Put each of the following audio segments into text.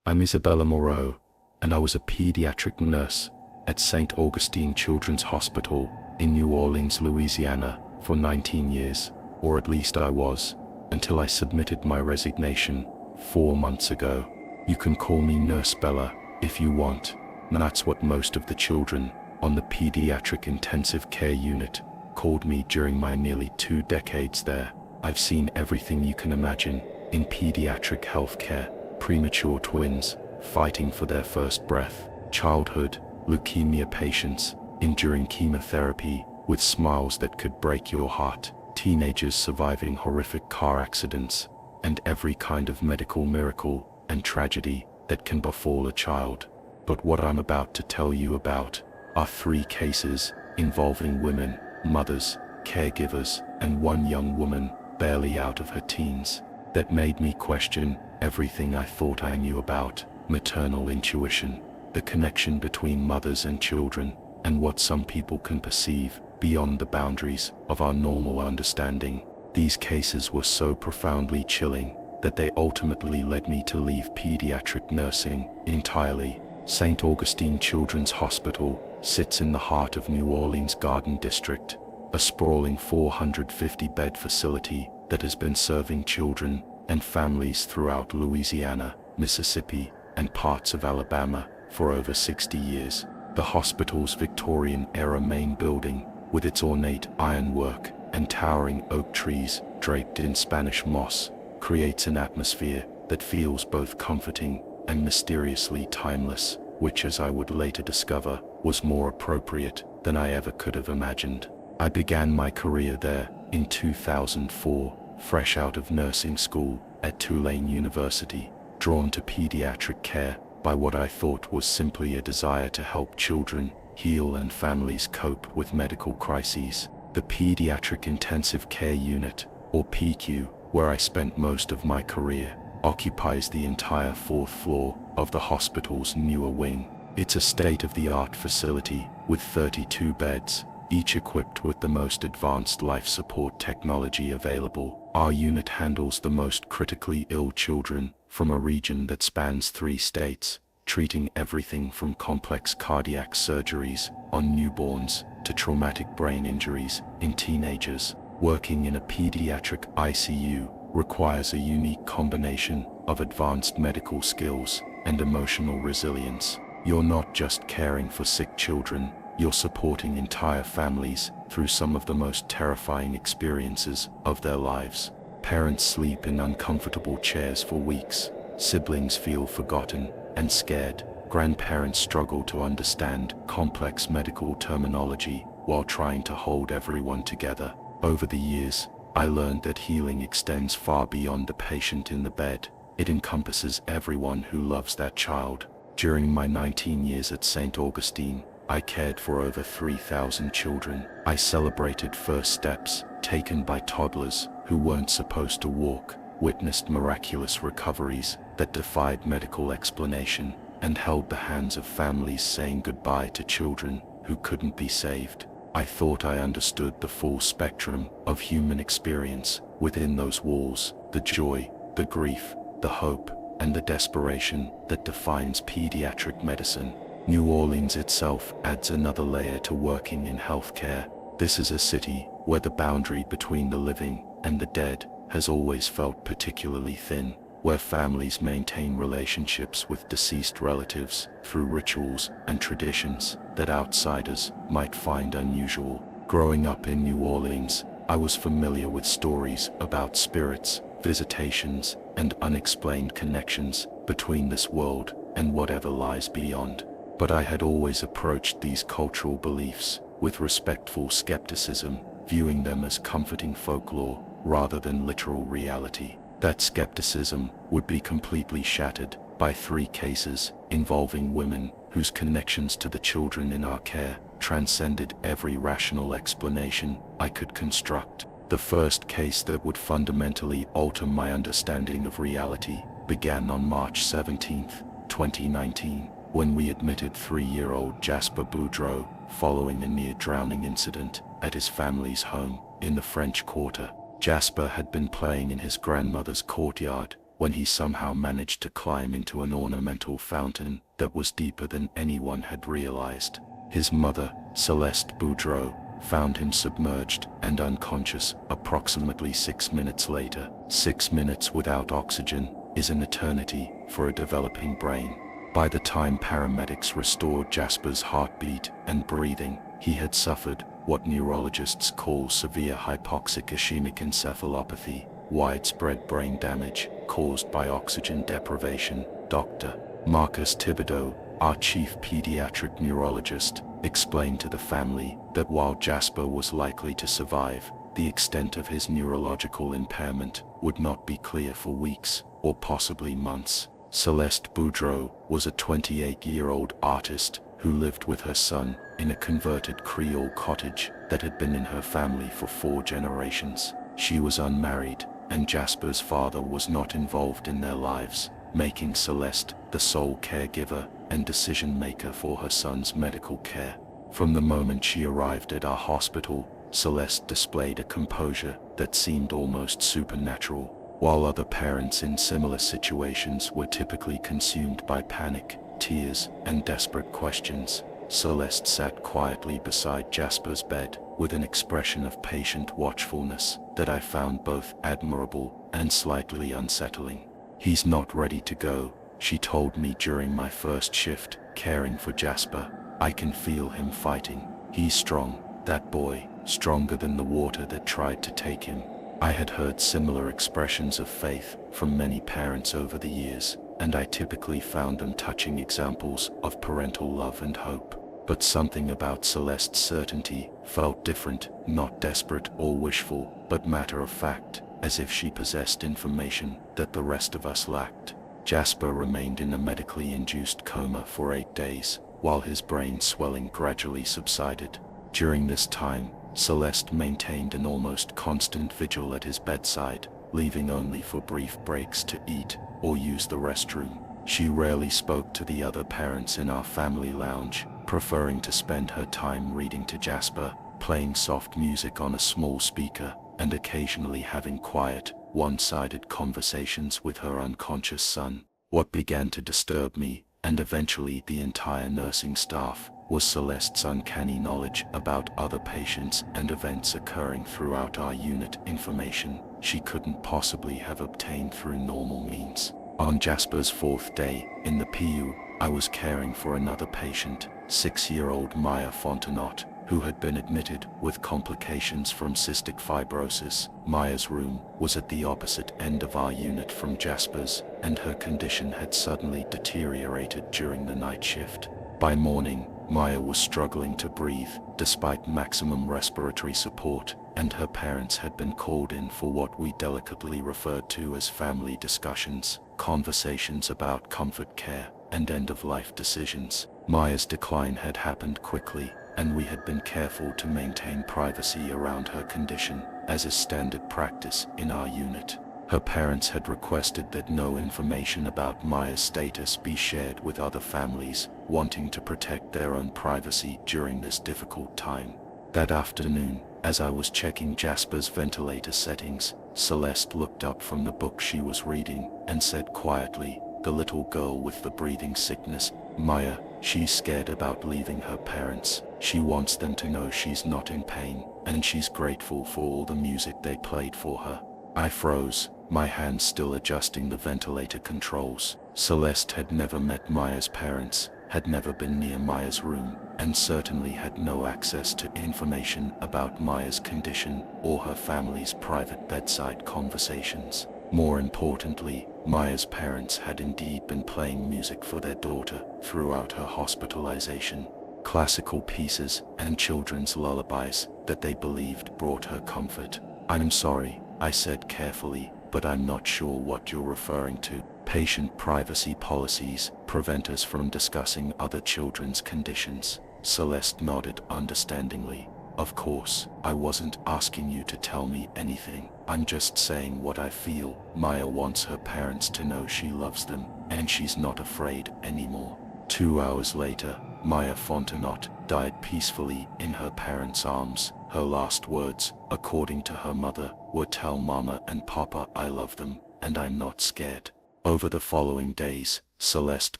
I'm Isabella Moreau, and I was a pediatric nurse at St. Augustine Children's Hospital in New Orleans, Louisiana, for 19 years, or at least I was, until I submitted my resignation 4 months ago. You can call me Nurse Bella if you want, and that's what most of the children on the pediatric intensive care unit called me during my nearly 2 decades there. I've seen everything you can imagine in pediatric healthcare: premature twins fighting for their first breath, childhood leukemia patients enduring chemotherapy with smiles that could break your heart, teenagers surviving horrific car accidents, and every kind of medical miracle and tragedy that can befall a child. But what I'm about to tell you about are 3 cases involving women, mothers, caregivers, and one young woman barely out of her teens that made me question everything I thought I knew about maternal intuition, the connection between mothers and children, and what some people can perceive beyond the boundaries of our normal understanding. These cases were so profoundly chilling that they ultimately led me to leave pediatric nursing entirely. St. Augustine Children's Hospital sits in the heart of New Orleans' Garden District, a sprawling 450-bed facility that has been serving children and families throughout Louisiana, Mississippi, and parts of Alabama for over 60 years. The hospital's Victorian-era main building, with its ornate ironwork and towering oak trees draped in Spanish moss, creates an atmosphere that feels both comforting and mysteriously timeless, which, as I would later discover, was more appropriate than I ever could have imagined. I began my career there in 2004, fresh out of nursing school at Tulane University, drawn to pediatric care by what I thought was simply a desire to help children heal and families cope with medical crises. The Pediatric Intensive Care Unit, or PICU, where I spent most of my career, occupies the entire 4th floor of the hospital's newer wing. It's a state-of-the-art facility with 32 beds, each equipped with the most advanced life support technology available. Our unit handles the most critically ill children from a region that spans 3 states, treating everything from complex cardiac surgeries on newborns to traumatic brain injuries in teenagers. Working in a pediatric ICU requires a unique combination of advanced medical skills and emotional resilience. You're not just caring for sick children, you're supporting entire families through some of the most terrifying experiences of their lives. Parents sleep in uncomfortable chairs for weeks, siblings feel forgotten and scared, grandparents struggle to understand complex medical terminology while trying to hold everyone together. Over the years, I learned that healing extends far beyond the patient in the bed. It encompasses everyone who loves that child. During my 19 years at St. Augustine, I cared for over 3,000 children. I celebrated first steps taken by toddlers who weren't supposed to walk, witnessed miraculous recoveries that defied medical explanation, and held the hands of families saying goodbye to children who couldn't be saved. I thought I understood the full spectrum of human experience within those walls: the joy, the grief, the hope, and the desperation that defines pediatric medicine. New Orleans itself adds another layer to working in healthcare. This is a city where the boundary between the living and the dead has always felt particularly thin, where families maintain relationships with deceased relatives through rituals and traditions that outsiders might find unusual. Growing up in New Orleans, I was familiar with stories about spirits, visitations, and unexplained connections between this world and whatever lies beyond. But I had always approached these cultural beliefs with respectful skepticism, viewing them as comforting folklore rather than literal reality. That skepticism would be completely shattered by 3 cases involving women whose connections to the children in our care transcended every rational explanation I could construct. The first case that would fundamentally alter my understanding of reality began on March 17, 2019, when we admitted 3-year-old Jasper Boudreau following a near-drowning incident at his family's home in the French Quarter. Jasper had been playing in his grandmother's courtyard when he somehow managed to climb into an ornamental fountain that was deeper than anyone had realized. His mother, Celeste Boudreau, found him submerged and unconscious approximately 6 minutes later. 6 minutes without oxygen is an eternity for a developing brain. By the time paramedics restored Jasper's heartbeat and breathing, he had suffered what neurologists call severe hypoxic ischemic encephalopathy, widespread brain damage caused by oxygen deprivation. Dr. Marcus Thibodeau, our chief pediatric neurologist, explained to the family that while Jasper was likely to survive, the extent of his neurological impairment would not be clear for weeks or possibly months. Celeste Boudreau was a 28-year-old artist who lived with her son in a converted Creole cottage that had been in her family for 4 generations. She was unmarried, and Jasper's father was not involved in their lives, making Celeste the sole caregiver and decision-maker for her son's medical care. From the moment she arrived at our hospital, Celeste displayed a composure that seemed almost supernatural. While other parents in similar situations were typically consumed by panic, tears, and desperate questions, Celeste sat quietly beside Jasper's bed with an expression of patient watchfulness that I found both admirable and slightly unsettling. "He's not ready to go," she told me during my first shift caring for Jasper. "I can feel him fighting. He's strong, that boy, stronger than the water that tried to take him." I had heard similar expressions of faith from many parents over the years, and I typically found them touching examples of parental love and hope. But something about Celeste's certainty felt different, not desperate or wishful, but matter of fact, as if she possessed information that the rest of us lacked. Jasper remained in a medically induced coma for 8 days, while his brain swelling gradually subsided. During this time, Celeste maintained an almost constant vigil at his bedside, leaving only for brief breaks to eat or use the restroom. She rarely spoke to the other parents in our family lounge, preferring to spend her time reading to Jasper, playing soft music on a small speaker, and occasionally having quiet, one-sided conversations with her unconscious son. What began to disturb me, and eventually the entire nursing staff, was Celeste's uncanny knowledge about other patients and events occurring throughout our unit, information she couldn't possibly have obtained through normal means. On Jasper's 4th day in the PU, I was caring for another patient, 6-year-old Maya Fontenot, who had been admitted with complications from cystic fibrosis. Maya's room was at the opposite end of our unit from Jasper's, and her condition had suddenly deteriorated during the night shift. By morning, Maya was struggling to breathe, despite maximum respiratory support, and her parents had been called in for what we delicately referred to as family discussions, conversations about comfort care and end-of-life decisions. Maya's decline had happened quickly, and we had been careful to maintain privacy around her condition, as is standard practice in our unit. Her parents had requested that no information about Maya's status be shared with other families, wanting to protect their own privacy during this difficult time. That afternoon, as I was checking Jasper's ventilator settings, Celeste looked up from the book she was reading and said quietly, "The little girl with the breathing sickness, Maya, she's scared about leaving her parents. She wants them to know she's not in pain, and she's grateful for all the music they played for her." I froze, my hands still adjusting the ventilator controls. Celeste had never met Maya's parents, had never been near Maya's room, and certainly had no access to information about Maya's condition or her family's private bedside conversations. More importantly, Maya's parents had indeed been playing music for their daughter throughout her hospitalization. Classical pieces and children's lullabies that they believed brought her comfort. "I'm sorry," I said carefully, "but I'm not sure what you're referring to." "Patient privacy policies prevent us from discussing other children's conditions." Celeste nodded understandingly. "Of course, I wasn't asking you to tell me anything. I'm just saying what I feel. Maya wants her parents to know she loves them, and she's not afraid anymore." 2 hours later, Maya Fontenot died peacefully in her parents' arms. Her last words, according to her mother, were, "Tell Mama and Papa I love them, and I'm not scared. Over the following days, Celeste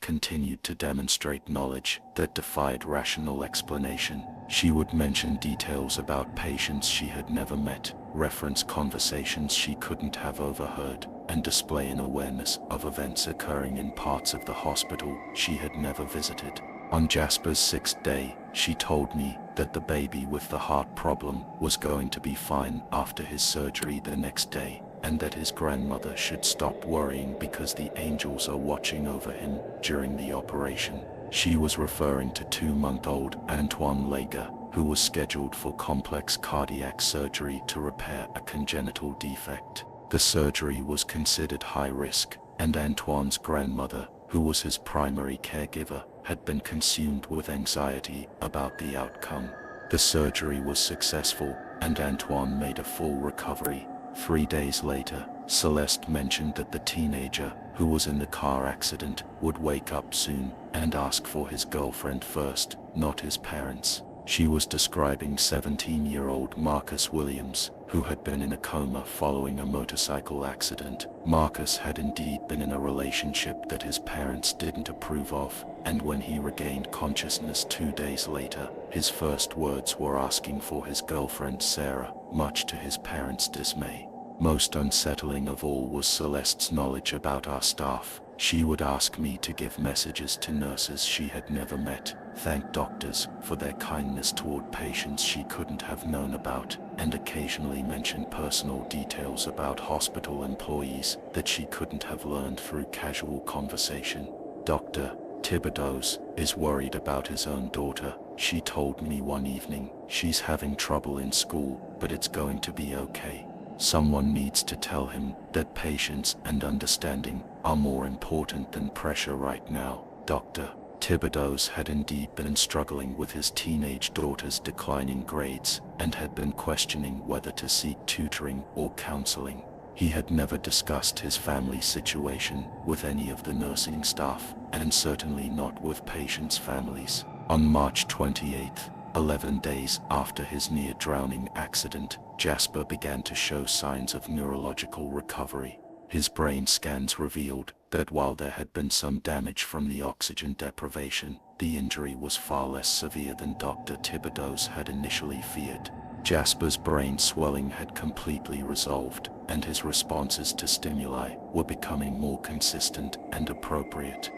continued to demonstrate knowledge that defied rational explanation. She would mention details about patients she had never met, reference conversations she couldn't have overheard, and display an awareness of events occurring in parts of the hospital she had never visited. On Jasper's 6th day, she told me that the baby with the heart problem was going to be fine after his surgery the next day, and that his grandmother should stop worrying because the angels are watching over him during the operation. She was referring to 2-month-old Antoine Lega, who was scheduled for complex cardiac surgery to repair a congenital defect. The surgery was considered high risk, and Antoine's grandmother, who was his primary caregiver, had been consumed with anxiety about the outcome. The surgery was successful, and Antoine made a full recovery. 3 days later, Celeste mentioned that the teenager, who was in the car accident, would wake up soon and ask for his girlfriend first, not his parents. She was describing 17-year-old Marcus Williams, who had been in a coma following a motorcycle accident. Marcus had indeed been in a relationship that his parents didn't approve of, and when he regained consciousness 2 days later, his first words were asking for his girlfriend Sarah, much to his parents' dismay. Most unsettling of all was Celeste's knowledge about our staff. She would ask me to give messages to nurses she had never met, thank doctors for their kindness toward patients she couldn't have known about, and occasionally mention personal details about hospital employees that she couldn't have learned through casual conversation. Dr. Thibodeau is worried about his own daughter, she told me one evening. She's having trouble in school, but it's going to be okay. Someone needs to tell him that patience and understanding are more important than pressure right now. Dr. Thibodeau had indeed been struggling with his teenage daughter's declining grades and had been questioning whether to seek tutoring or counseling. He had never discussed his family situation with any of the nursing staff, and certainly not with patients' families. On March 28th, 11 days after his near-drowning accident, Jasper began to show signs of neurological recovery. His brain scans revealed that while there had been some damage from the oxygen deprivation, the injury was far less severe than Dr. Thibodeau had initially feared. Jasper's brain swelling had completely resolved, and his responses to stimuli were becoming more consistent and appropriate.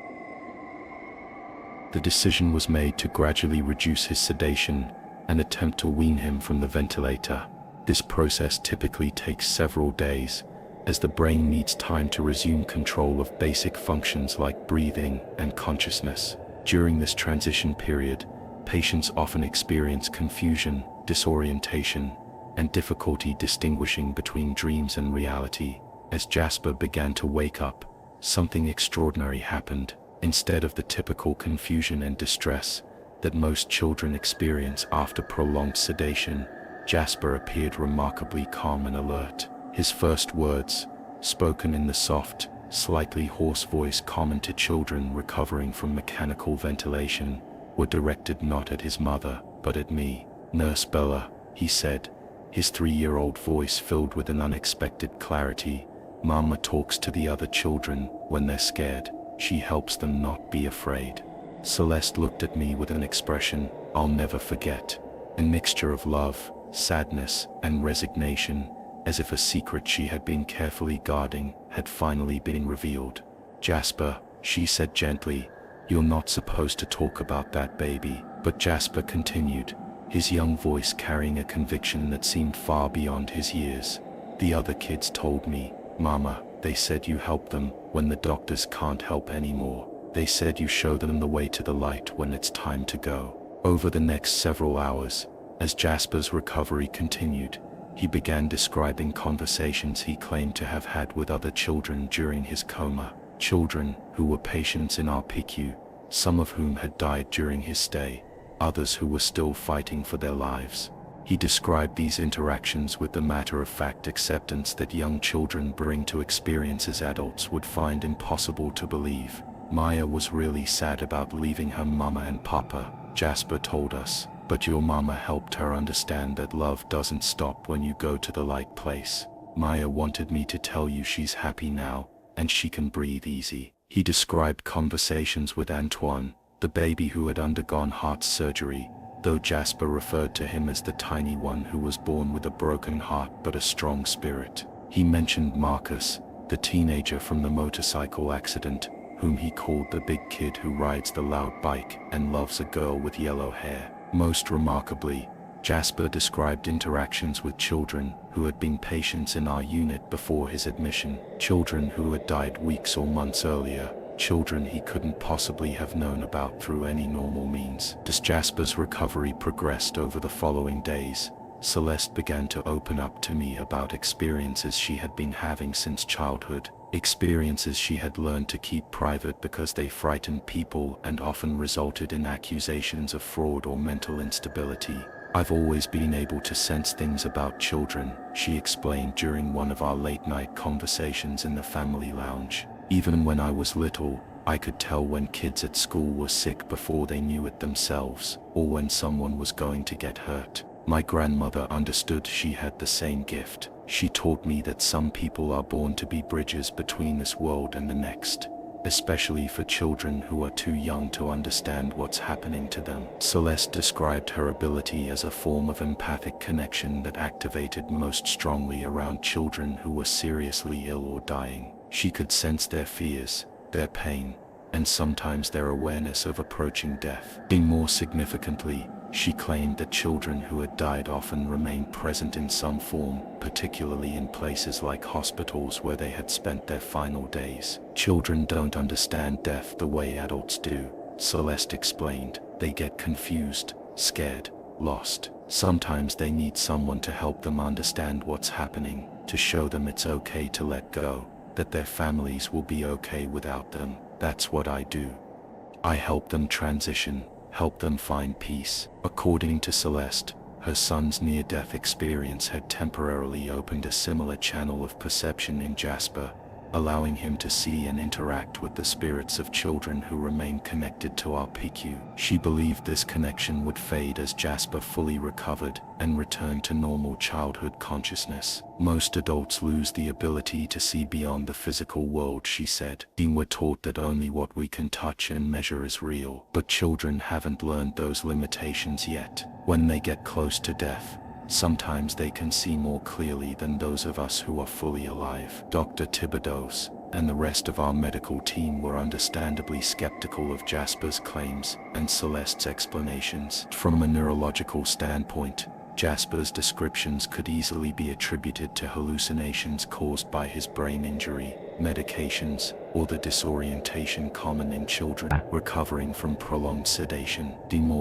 The decision was made to gradually reduce his sedation and attempt to wean him from the ventilator. This process typically takes several days, as the brain needs time to resume control of basic functions like breathing and consciousness. During this transition period, patients often experience confusion, disorientation, and difficulty distinguishing between dreams and reality. As Jasper began to wake up, something extraordinary happened. Instead of the typical confusion and distress that most children experience after prolonged sedation, Jasper appeared remarkably calm and alert. His first words, spoken in the soft, slightly hoarse voice common to children recovering from mechanical ventilation, were directed not at his mother, but at me. "Nurse Bella," he said, his 3-year-old voice filled with an unexpected clarity. "Mama talks to the other children when they're scared. She helps them not be afraid." Celeste looked at me with an expression I'll never forget, a mixture of love, sadness, and resignation, as if a secret she had been carefully guarding had finally been revealed. "Jasper," she said gently, "you're not supposed to talk about that baby." But Jasper continued, his young voice carrying a conviction that seemed far beyond his years. "The other kids told me, Mama, they said you help them when the doctors can't help anymore. They said you show them the way to the light when it's time to go." Over the next several hours, as Jasper's recovery continued, he began describing conversations he claimed to have had with other children during his coma, children who were patients in our PICU, some of whom had died during his stay, others who were still fighting for their lives. He described these interactions with the matter-of-fact acceptance that young children bring to experiences adults would find impossible to believe. "Maya was really sad about leaving her mama and papa," Jasper told us, "but your mama helped her understand that love doesn't stop when you go to the light place. Maya wanted me to tell you she's happy now, and she can breathe easy. He described conversations with Antoine, the baby who had undergone heart surgery, though Jasper referred to him as the tiny one who was born with a broken heart but a strong spirit. He mentioned Marcus, the teenager from the motorcycle accident, whom he called the big kid who rides the loud bike and loves a girl with yellow hair. Most remarkably, Jasper described interactions with children who had been patients in our unit before his admission, children who had died weeks or months earlier, children he couldn't possibly have known about through any normal means. As Jasper's recovery progressed over the following days, Celeste began to open up to me about experiences she had been having since childhood, experiences she had learned to keep private because they frightened people and often resulted in accusations of fraud or mental instability. I've always been able to sense things about children, she explained during one of our late-night conversations in the family lounge. Even when I was little, I could tell when kids at school were sick before they knew it themselves, or when someone was going to get hurt. My grandmother understood she had the same gift. She taught me that some people are born to be bridges between this world and the next, especially for children who are too young to understand what's happening to them. Celeste described her ability as a form of empathic connection that activated most strongly around children who were seriously ill or dying. She could sense their fears, their pain, and sometimes their awareness of approaching death. More significantly, she claimed that children who had died often remained present in some form, particularly in places like hospitals where they had spent their final days. Children don't understand death the way adults do, Celeste explained. They get confused, scared, lost. Sometimes they need someone to help them understand what's happening, to show them it's okay to let go, that their families will be okay without them. That's what I do. I help them transition, help them find peace. According to Celeste, her son's near-death experience had temporarily opened a similar channel of perception in Jasper, allowing him to see and interact with the spirits of children who remained connected to our PQ. She believed this connection would fade as Jasper fully recovered and returned to normal childhood consciousness. Most adults lose the ability to see beyond the physical world, she said. We're taught that only what we can touch and measure is real, but children haven't learned those limitations yet. When they get close to death, sometimes they can see more clearly than those of us who are fully alive. Dr. Thibodeau and the rest of our medical team were understandably skeptical of Jasper's claims and Celeste's explanations. From a neurological standpoint, Jasper's descriptions could easily be attributed to hallucinations caused by his brain injury, medications, or the disorientation common in children recovering from prolonged sedation.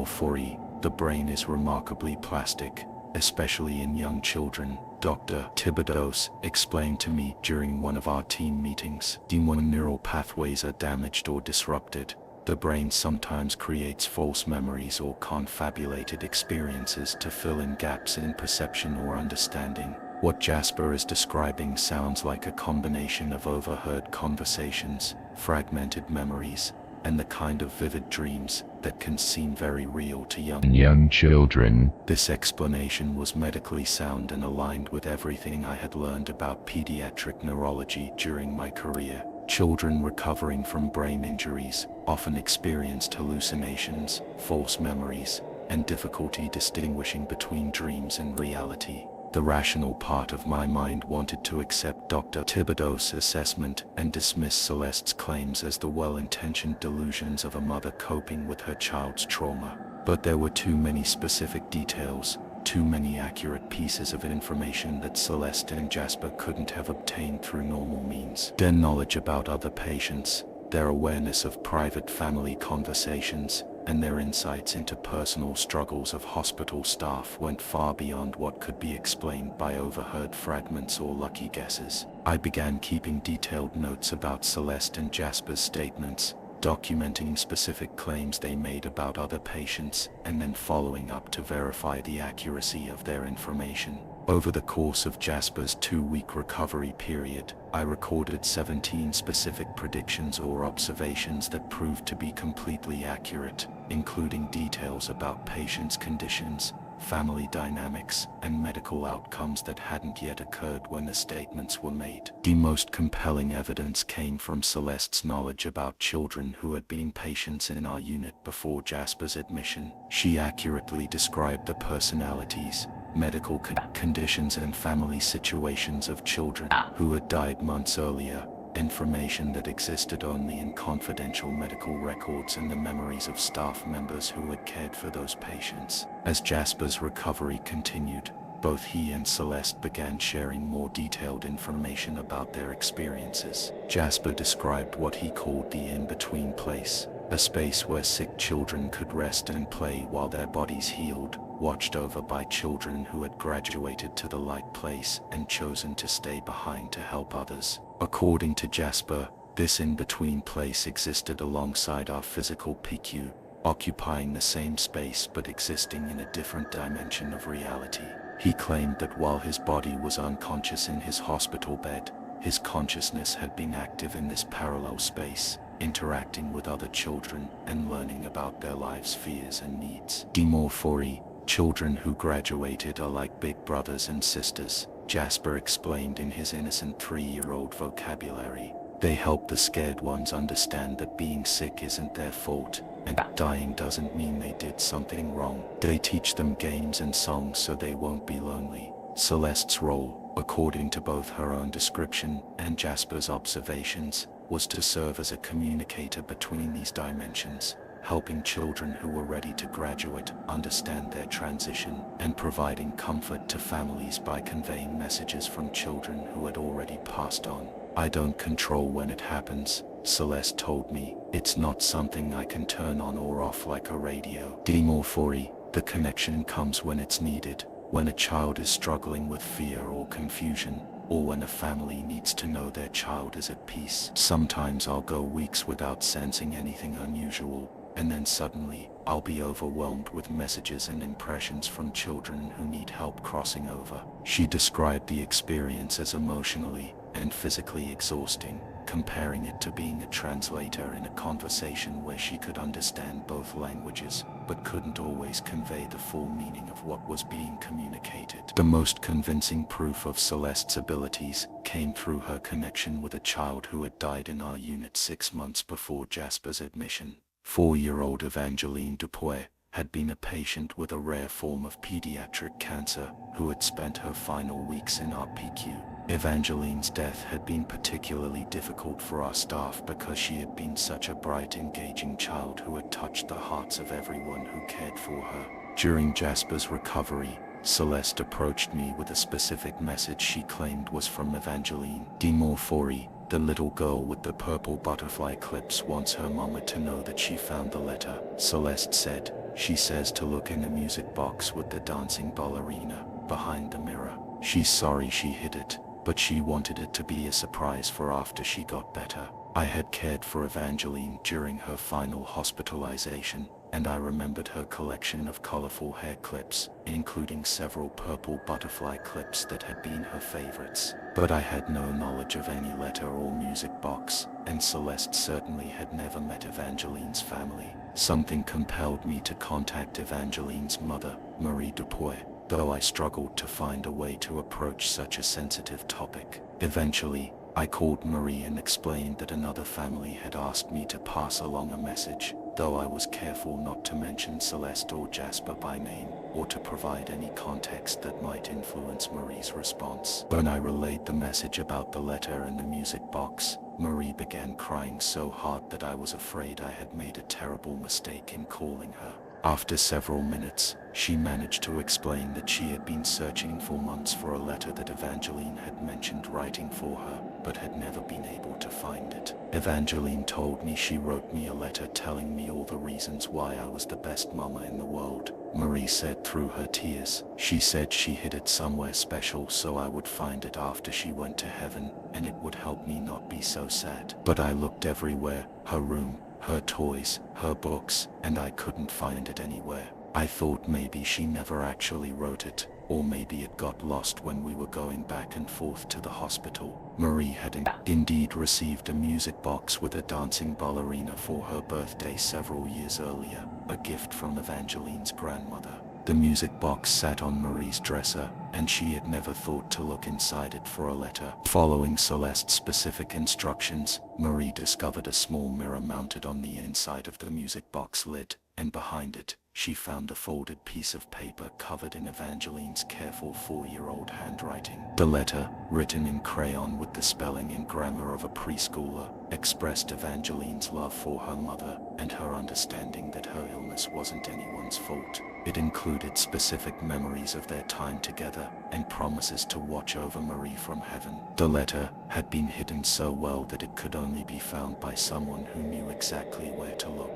For the brain is remarkably plastic, especially in young children, Dr. Thibodeau explained to me during one of our team meetings. When neural pathways are damaged or disrupted, the brain sometimes creates false memories or confabulated experiences to fill in gaps in perception or understanding. What Jasper is describing sounds like a combination of overheard conversations, fragmented memories, and the kind of vivid dreams that can seem very real to young children. This explanation was medically sound and aligned with everything I had learned about pediatric neurology during my career. Children recovering from brain injuries often experienced hallucinations, false memories, and difficulty distinguishing between dreams and reality. The rational part of my mind wanted to accept Dr. Thibodeau's assessment and dismiss Celeste's claims as the well-intentioned delusions of a mother coping with her child's trauma. But there were too many specific details, too many accurate pieces of information that Celeste and Jasper couldn't have obtained through normal means. Their knowledge about other patients, their awareness of private family conversations, and their insights into personal struggles of hospital staff went far beyond what could be explained by overheard fragments or lucky guesses. I began keeping detailed notes about Celeste and Jasper's statements, documenting specific claims they made about other patients, and then following up to verify the accuracy of their information. Over the course of Jasper's 2-week recovery period, I recorded 17 specific predictions or observations that proved to be completely accurate, including details about patients' conditions, family dynamics, and medical outcomes that hadn't yet occurred when the statements were made. The most compelling evidence came from Celeste's knowledge about children who had been patients in our unit before Jasper's admission. She accurately described the personalities, medical conditions and family situations of children who had died months earlier, information that existed only in confidential medical records and the memories of staff members who had cared for those patients. As Jasper's recovery continued, both he and Celeste began sharing more detailed information about their experiences. Jasper described what he called the in-between place, a space where sick children could rest and play while their bodies healed, watched over by children who had graduated to the light place and chosen to stay behind to help others. According to Jasper, this in-between place existed alongside our physical PQ, occupying the same space but existing in a different dimension of reality. He claimed that while his body was unconscious in his hospital bed, his consciousness had been active in this parallel space, interacting with other children and learning about their lives' fears and needs. Dimorphory, children who graduated are like big brothers and sisters, Jasper explained in his innocent 3-year-old vocabulary. They help the scared ones understand that being sick isn't their fault, and dying doesn't mean they did something wrong. They teach them games and songs so they won't be lonely. Celeste's role, according to both her own description and Jasper's observations, was to serve as a communicator between these dimensions, helping children who were ready to graduate understand their transition and providing comfort to families by conveying messages from children who had already passed on. I don't control when it happens, Celeste told me. It's not something I can turn on or off like a radio. Dimorphory, the connection comes when it's needed, when a child is struggling with fear or confusion, or when a family needs to know their child is at peace. Sometimes I'll go weeks without sensing anything unusual, and then suddenly, I'll be overwhelmed with messages and impressions from children who need help crossing over. She described the experience as emotionally and physically exhausting, comparing it to being a translator in a conversation where she could understand both languages, but couldn't always convey the full meaning of what was being communicated. The most convincing proof of Celeste's abilities came through her connection with a child who had died in our unit 6 months before Jasper's admission. 4-year-old Evangeline Dupuy had been a patient with a rare form of pediatric cancer who had spent her final weeks in our PQ. Evangeline's death had been particularly difficult for our staff because she had been such a bright, engaging child who had touched the hearts of everyone who cared for her. During Jasper's recovery, Celeste approached me with a specific message she claimed was from Evangeline. Dimorphory, the little girl with the purple butterfly clips, wants her mama to know that she found the letter, Celeste said. She says to look in the music box with the dancing ballerina behind the mirror. She's sorry she hid it, but she wanted it to be a surprise for after she got better. I had cared for Evangeline during her final hospitalization, and I remembered her collection of colorful hair clips, including several purple butterfly clips that had been her favorites. But I had no knowledge of any letter or music box, and Celeste certainly had never met Evangeline's family. Something compelled me to contact Evangeline's mother, Marie Dupuy, though I struggled to find a way to approach such a sensitive topic. Eventually, I called Marie and explained that another family had asked me to pass along a message, though I was careful not to mention Celeste or Jasper by name, or to provide any context that might influence Marie's response. When I relayed the message about the letter and the music box, Marie began crying so hard that I was afraid I had made a terrible mistake in calling her. After several minutes, she managed to explain that she had been searching for months for a letter that Evangeline had mentioned writing for her, but had never been able to find it. Evangeline told me she wrote me a letter telling me all the reasons why I was the best mama in the world, Marie said through her tears. She said she hid it somewhere special so I would find it after she went to heaven, and it would help me not be so sad. But I looked everywhere, her room, her toys, her books, and I couldn't find it anywhere. I thought maybe she never actually wrote it, or maybe it got lost when we were going back and forth to the hospital. Marie had indeed received a music box with a dancing ballerina for her birthday several years earlier, a gift from Evangeline's grandmother. The music box sat on Marie's dresser, and she had never thought to look inside it for a letter. Following Celeste's specific instructions, Marie discovered a small mirror mounted on the inside of the music box lid, and behind it, she found a folded piece of paper covered in Evangeline's careful 4-year-old handwriting. The letter, written in crayon with the spelling and grammar of a preschooler, expressed Evangeline's love for her mother and her understanding that her illness wasn't anyone's fault. It included specific memories of their time together and promises to watch over Marie from heaven. The letter had been hidden so well that it could only be found by someone who knew exactly where to look.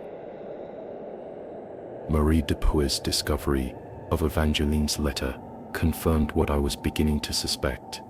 Marie Dupuis's discovery of Evangeline's letter confirmed what I was beginning to suspect,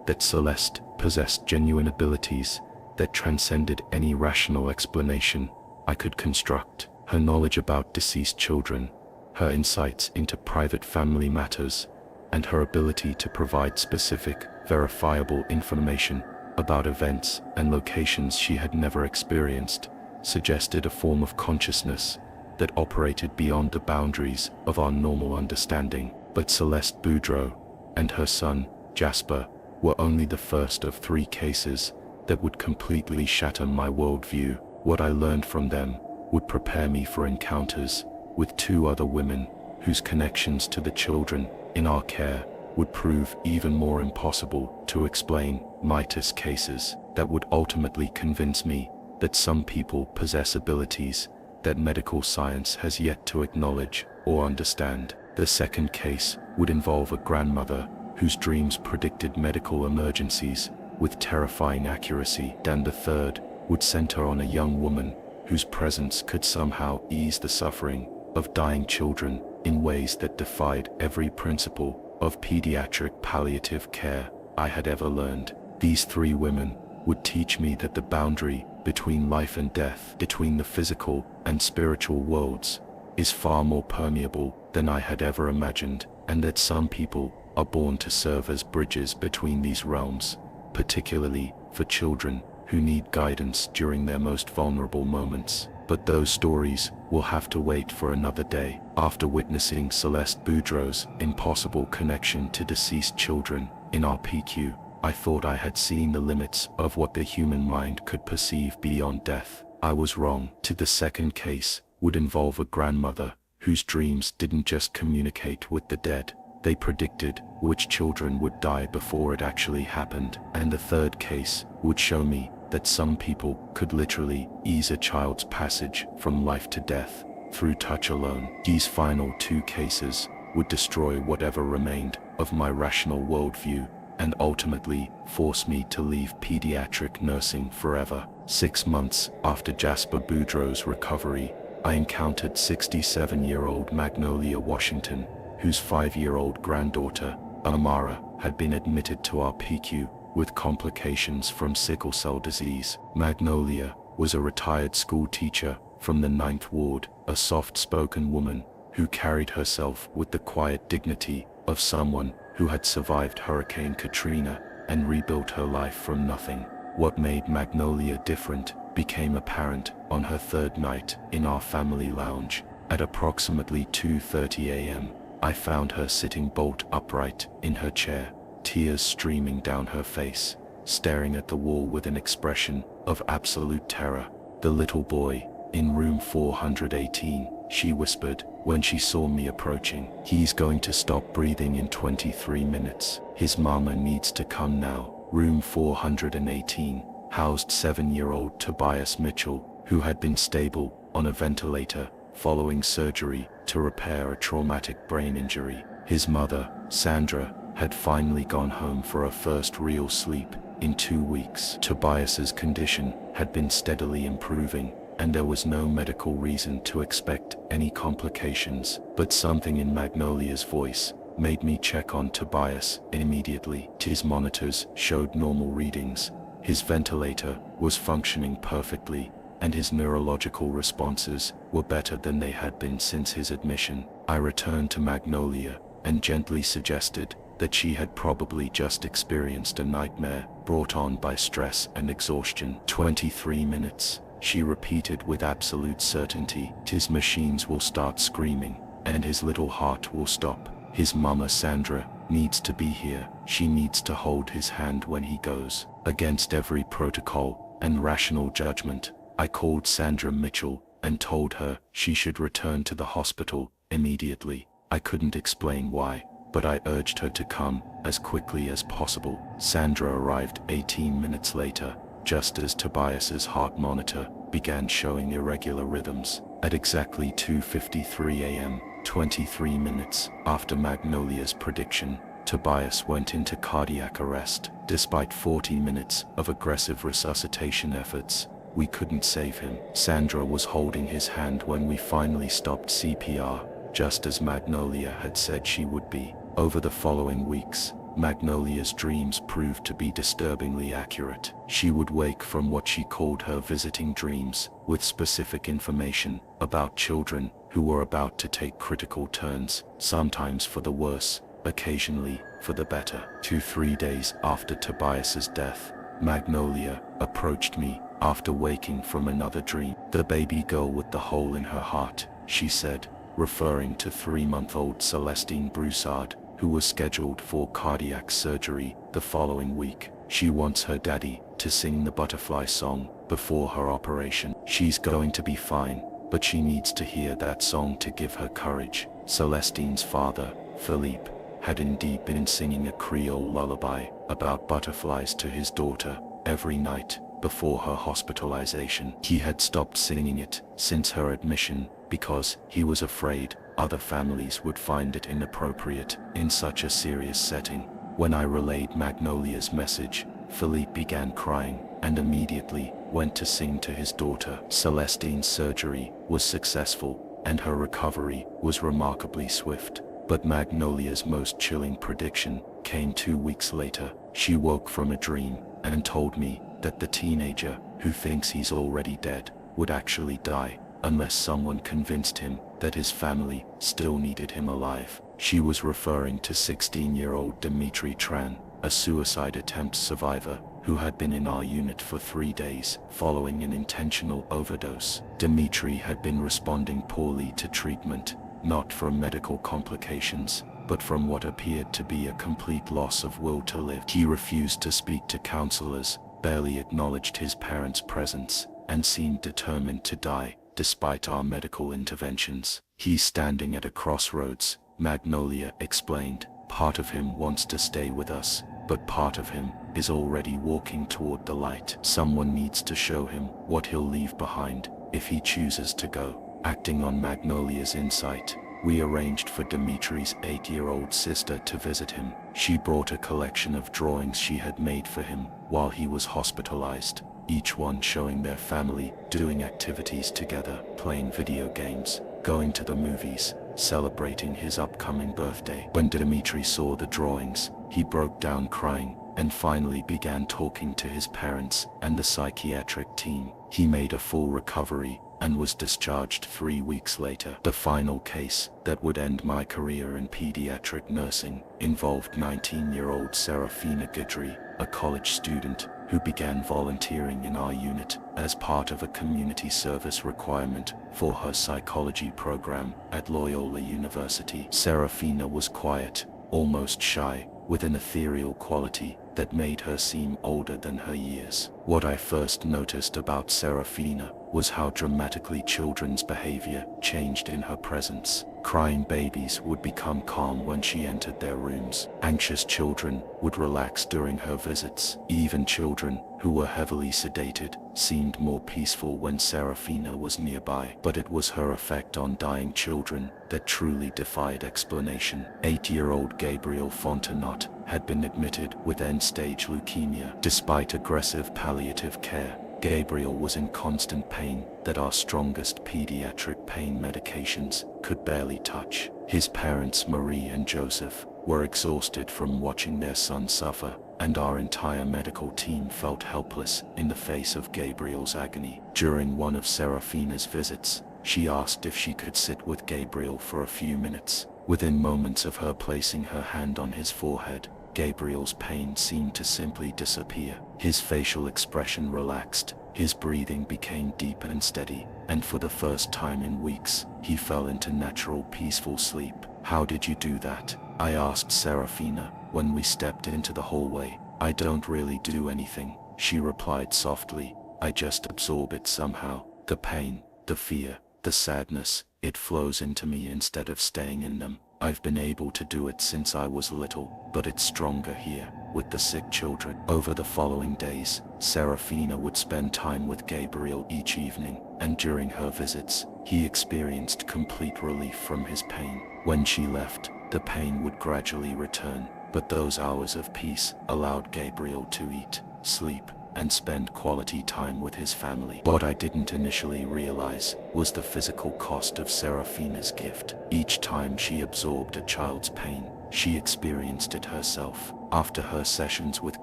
that Celeste possessed genuine abilities that transcended any rational explanation I could construct. Her knowledge about deceased children, her insights into private family matters, and her ability to provide specific, verifiable information about events and locations she had never experienced suggested a form of consciousness that operated beyond the boundaries of our normal understanding. But Celeste Boudreau and her son, Jasper, were only the first of 3 cases that would completely shatter my worldview. What I learned from them would prepare me for encounters with 2 other women whose connections to the children in our care would prove even more impossible to explain. Mitis cases that would ultimately convince me that some people possess abilities that medical science has yet to acknowledge or understand. The second case would involve a grandmother whose dreams predicted medical emergencies with terrifying accuracy, and the third would center on a young woman whose presence could somehow ease the suffering of dying children in ways that defied every principle of pediatric palliative care I had ever learned. These 3 women would teach me that the boundary between life and death, between the physical and spiritual worlds, is far more permeable than I had ever imagined, and that some people are born to serve as bridges between these realms, particularly for children who need guidance during their most vulnerable moments. But those stories will have to wait for another day. After witnessing Celeste Boudreau's impossible connection to deceased children in RPQ, I thought I had seen the limits of what the human mind could perceive beyond death. I was wrong. The second case would involve a grandmother whose dreams didn't just communicate with the dead, they predicted which children would die before it actually happened. And the third case would show me that some people could literally ease a child's passage from life to death through touch alone. These final 2 cases would destroy whatever remained of my rational worldview and ultimately force me to leave pediatric nursing forever. 6 months after Jasper Boudreau's recovery, I encountered 67-year-old Magnolia Washington, whose 5-year-old granddaughter, Amara, had been admitted to RPQ with complications from sickle cell disease. Magnolia was a retired school teacher from the 9th Ward, a soft-spoken woman who carried herself with the quiet dignity of someone who had survived Hurricane Katrina and rebuilt her life from nothing. What made Magnolia different became apparent on her 3rd night in our family lounge. At approximately 2:30 a.m., I found her sitting bolt upright in her chair, tears streaming down her face, staring at the wall with an expression of absolute terror. "The little boy in room 418, she whispered when she saw me approaching. "He's going to stop breathing in 23 minutes. His mama needs to come now." Room 418 housed 7-year-old Tobias Mitchell, who had been stable on a ventilator following surgery to repair a traumatic brain injury. His mother, Sandra, had finally gone home for her first real sleep in 2 weeks. Tobias's condition had been steadily improving, and there was no medical reason to expect any complications. But something in Magnolia's voice made me check on Tobias immediately. His monitors showed normal readings, his ventilator was functioning perfectly, and his neurological responses were better than they had been since his admission. I returned to Magnolia and gently suggested that she had probably just experienced a nightmare brought on by stress and exhaustion. 23 minutes, she repeated with absolute certainty. "His machines will start screaming. and his little heart will stop. His mama Sandra needs to be here. She needs to hold his hand when he goes. Against every protocol and rational judgment, I called Sandra Mitchell and told her she should return to the hospital immediately. I couldn't explain why, but I urged her to come as quickly as possible. Sandra arrived 18 minutes later, just as Tobias's heart monitor began showing irregular rhythms. At exactly 2:53 a.m., 23 minutes after Magnolia's prediction, Tobias went into cardiac arrest. Despite 40 minutes of aggressive resuscitation efforts, we couldn't save him. Sandra was holding his hand when we finally stopped CPR, just as Magnolia had said she would be. Over the following weeks, Magnolia's dreams proved to be disturbingly accurate. She would wake from what she called her visiting dreams, with specific information about children who were about to take critical turns, sometimes for the worse, occasionally for the better. 2-3 days after Tobias's death, Magnolia approached me after waking from another dream. "The baby girl with the hole in her heart," she said, referring to 3-month-old Celestine Broussard, who was scheduled for cardiac surgery the following week. "She wants her daddy to sing the butterfly song before her operation. She's going to be fine, but she needs to hear that song to give her courage." Celestine's father, Philippe, had indeed been singing a Creole lullaby about butterflies to his daughter every night before her hospitalization. He had stopped singing it since her admission because he was afraid other families would find it inappropriate in such a serious setting. When I relayed Magnolia's message, Philippe began crying and immediately went to sing to his daughter. Celestine's surgery was successful and her recovery was remarkably swift. But Magnolia's most chilling prediction came 2 weeks later. She woke from a dream and told me that the teenager who thinks he's already dead would actually die unless someone convinced him that his family still needed him alive. She was referring to 16-year-old Dimitri Tran, a suicide attempt survivor who had been in our unit for 3 days following an intentional overdose. Dimitri had been responding poorly to treatment, not from medical complications, but from what appeared to be a complete loss of will to live. He refused to speak to counselors, barely acknowledged his parents' presence, and seemed determined to die, despite our medical interventions. "He's standing at a crossroads," Magnolia explained. "Part of him wants to stay with us, but part of him is already walking toward the light. Someone needs to show him what he'll leave behind if he chooses to go." Acting on Magnolia's insight, we arranged for Dimitri's 8-year-old sister to visit him. She brought a collection of drawings she had made for him while he was hospitalized, each one showing their family doing activities together, playing video games, going to the movies, celebrating his upcoming birthday. When Dimitri saw the drawings, he broke down crying and finally began talking to his parents and the psychiatric team. He made a full recovery and was discharged 3 weeks later. The final case that would end my career in pediatric nursing involved 19-year-old Serafina Guidry, a college student who began volunteering in our unit as part of a community service requirement for her psychology program at Loyola University. Serafina was quiet, almost shy, with an ethereal quality that made her seem older than her years. What I first noticed about Serafina was how dramatically children's behavior changed in her presence. Crying babies would become calm when she entered their rooms. Anxious children would relax during her visits. Even children who were heavily sedated seemed more peaceful when Serafina was nearby. But it was her effect on dying children that truly defied explanation. 8-year-old Gabriel Fontenot had been admitted with end-stage leukemia. Despite aggressive palliative care, Gabriel was in constant pain that our strongest pediatric pain medications could barely touch. His parents, Marie and Joseph, were exhausted from watching their son suffer, and our entire medical team felt helpless in the face of Gabriel's agony. During one of Serafina's visits, she asked if she could sit with Gabriel for a few minutes. Within moments of her placing her hand on his forehead, Gabriel's pain seemed to simply disappear. His facial expression relaxed, His breathing became deep and steady, and for the first time in weeks, he fell into natural, peaceful sleep. "How did you do that?" I asked Serafina when we stepped into the hallway. "I don't really do anything," she replied softly. "I just absorb it somehow. The pain, the fear, the sadness, it flows into me instead of staying in them. I've been able to do it since I was little, but it's stronger here, with the sick children." Over the following days, Serafina would spend time with Gabriel each evening, and during her visits, he experienced complete relief from his pain. When she left, the pain would gradually return, but those hours of peace allowed Gabriel to eat, sleep, and spend quality time with his family. What I didn't initially realize was the physical cost of Serafina's gift. Each time she absorbed a child's pain, she experienced it herself. After her sessions with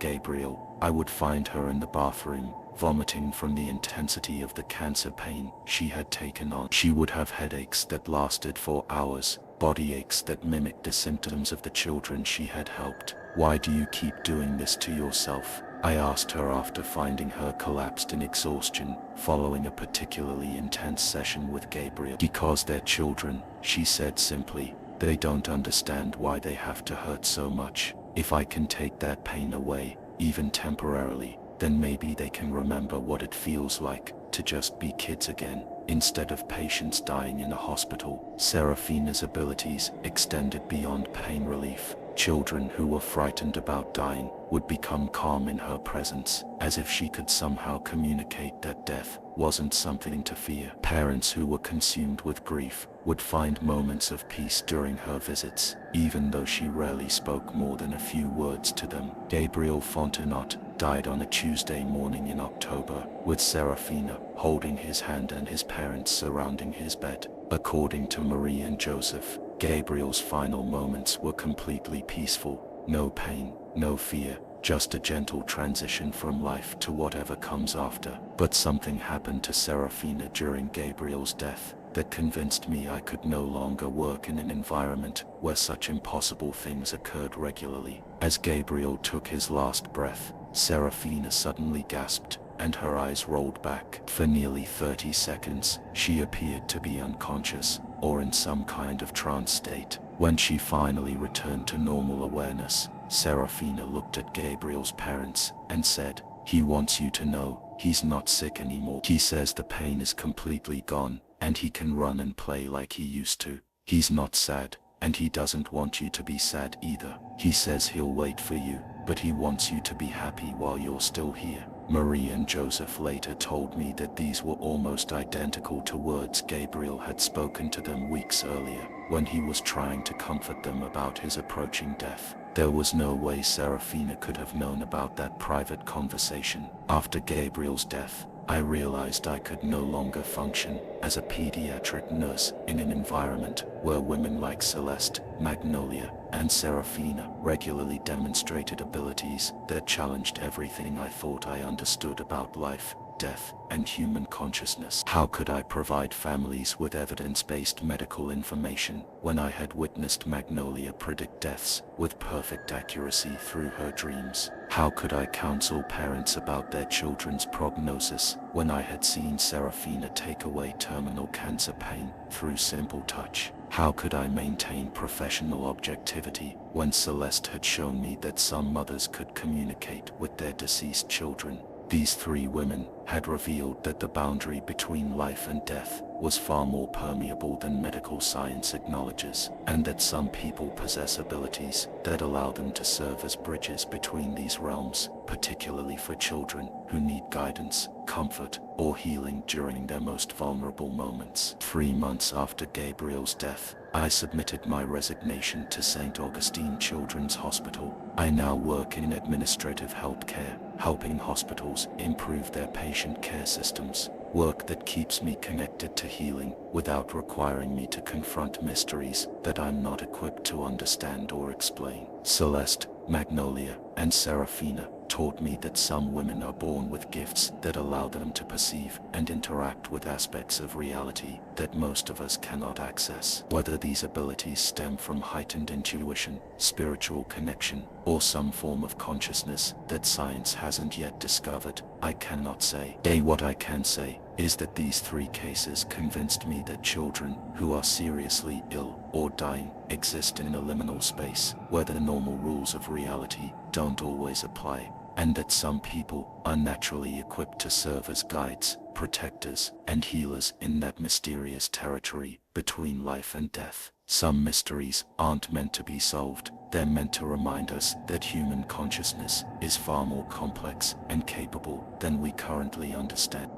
Gabriel, I would find her in the bathroom, vomiting from the intensity of the cancer pain she had taken on. She would have headaches that lasted for hours, body aches that mimicked the symptoms of the children she had helped. "Why do you keep doing this to yourself?" I asked her after finding her collapsed in exhaustion following a particularly intense session with Gabriel. "Because they're children," she said simply. "They don't understand why they have to hurt so much. If I can take that pain away, even temporarily, then maybe they can remember what it feels like to just be kids again, instead of patients dying in a hospital." Serafina's abilities extended beyond pain relief. Children who were frightened about dying would become calm in her presence, as if she could somehow communicate that death wasn't something to fear. Parents who were consumed with grief would find moments of peace during her visits, even though she rarely spoke more than a few words to them. Gabriel Fontenot died on a Tuesday morning in October, with Serafina holding his hand and his parents surrounding his bed. According to Marie and Joseph, Gabriel's final moments were completely peaceful. No pain, no fear, just a gentle transition from life to whatever comes after. But something happened to Serafina during Gabriel's death that convinced me I could no longer work in an environment where such impossible things occurred regularly. As Gabriel took his last breath, Serafina suddenly gasped, and her eyes rolled back. For nearly 30 seconds, she appeared to be unconscious, or in some kind of trance state. When she finally returned to normal awareness, Serafina looked at Gabriel's parents and said, "He wants you to know, he's not sick anymore. He says the pain is completely gone, and he can run and play like he used to. He's not sad, and he doesn't want you to be sad either. He says he'll wait for you, but he wants you to be happy while you're still here." Marie and Joseph later told me that these were almost identical to words Gabriel had spoken to them weeks earlier, when he was trying to comfort them about his approaching death. There was no way Serafina could have known about that private conversation. After Gabriel's death, I realized I could no longer function as a pediatric nurse in an environment where women like Celeste, Magnolia, and Serafina regularly demonstrated abilities that challenged everything I thought I understood about life, death, and human consciousness. How could I provide families with evidence-based medical information when I had witnessed Magnolia predict deaths with perfect accuracy through her dreams? How could I counsel parents about their children's prognosis when I had seen Serafina take away terminal cancer pain through simple touch? How could I maintain professional objectivity when Celeste had shown me that some mothers could communicate with their deceased children? These three women had revealed that the boundary between life and death was far more permeable than medical science acknowledges, and that some people possess abilities that allow them to serve as bridges between these realms, particularly for children who need guidance, comfort, or healing during their most vulnerable moments. 3 months after Gabriel's death, I submitted my resignation to St. Augustine Children's Hospital. I now work in administrative healthcare, helping hospitals improve their patient care systems, work that keeps me connected to healing without requiring me to confront mysteries that I'm not equipped to understand or explain. Celeste, Magnolia, and Serafina taught me that some women are born with gifts that allow them to perceive and interact with aspects of reality that most of us cannot access. Whether these abilities stem from heightened intuition, spiritual connection, or some form of consciousness that science hasn't yet discovered, I cannot say. What I can say is that these 3 cases convinced me that children who are seriously ill or dying exist in a liminal space where the normal rules of reality don't always apply, and that some people are naturally equipped to serve as guides, protectors, and healers in that mysterious territory between life and death. Some mysteries aren't meant to be solved, they're meant to remind us that human consciousness is far more complex and capable than we currently understand.